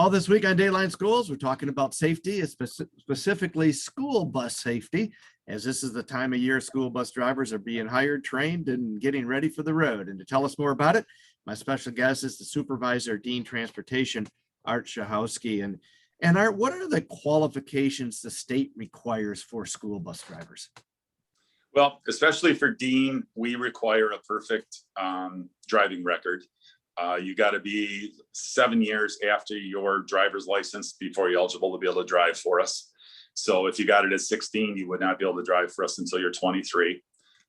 Well, this week on Dateline Schools, we're talking about safety, specifically school bus safety, as this is the time of year school bus drivers are being hired, trained, and getting ready for the road. And to tell us more about it, my special guest is the Supervisor, Dean Transportation, Art Czachowski. And Art, what are the qualifications the state requires for school bus drivers? Well, especially for Dean, we require a perfect driving record. You got to be 7 years after your driver's license before you're eligible to be able to drive for us. So if you got it at 16, you would not be able to drive for us until you're 23.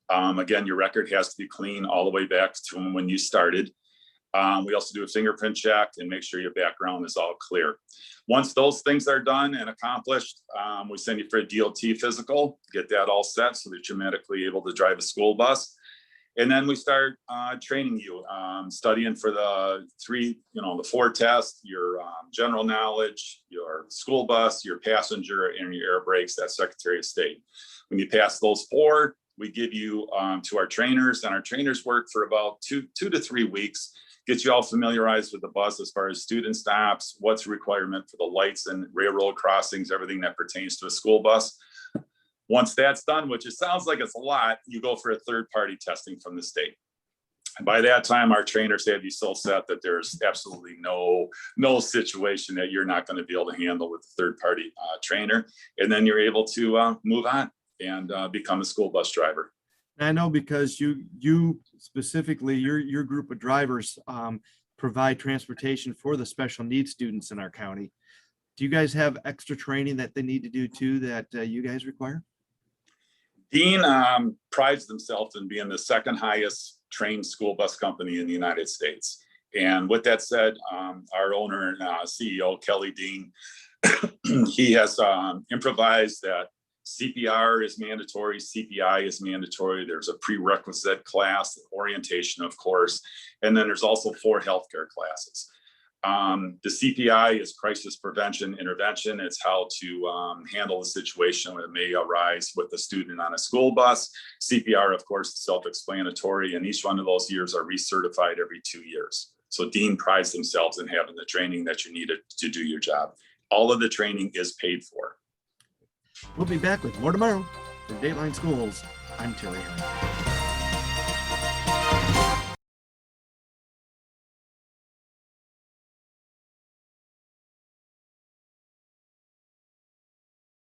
Again, your record has to be clean all the way back to when you started. We also do a fingerprint check and make sure your background is all clear. Once those things are done and accomplished, we send you for a DOT physical, get that all set so that you're medically able to drive a school bus. And then we start training you, studying for the four tests, your general knowledge, your school bus, your passenger, and your air brakes, that's Secretary of State. When you pass those four, we give you to our trainers, and our trainers work for about two to 3 weeks, get you all familiarized with the bus as far as student stops, what's a requirement for the lights and railroad crossings, everything that pertains to a school bus. Once that's done, which it sounds like it's a lot, you go for a third-party testing from the state. And by that time, our trainers have you so set that there's absolutely no situation that you're not going to be able to handle with a third-party trainer. And then you're able to move on and become a school bus driver. I know because you specifically, your group of drivers provide transportation for the special needs students in our county. Do you guys have extra training that they need to do too that you guys require? Dean prides themselves in being the second highest trained school bus company in the United States. And with that said, our owner and CEO, Kelly Dean, he has improvised that CPR is mandatory, CPI is mandatory. There's a prerequisite class, orientation, of course, and then there's also 4 healthcare classes. The CPI is crisis prevention intervention. It's how to handle the situation that may arise with a student on a school bus. CPR, of course, is self-explanatory, and each one of those years are recertified every 2 years. So Dean prides themselves in having the training that you needed to do your job. All of the training is paid for. We'll be back with more tomorrow from Dateline Schools. I'm Terry Herman.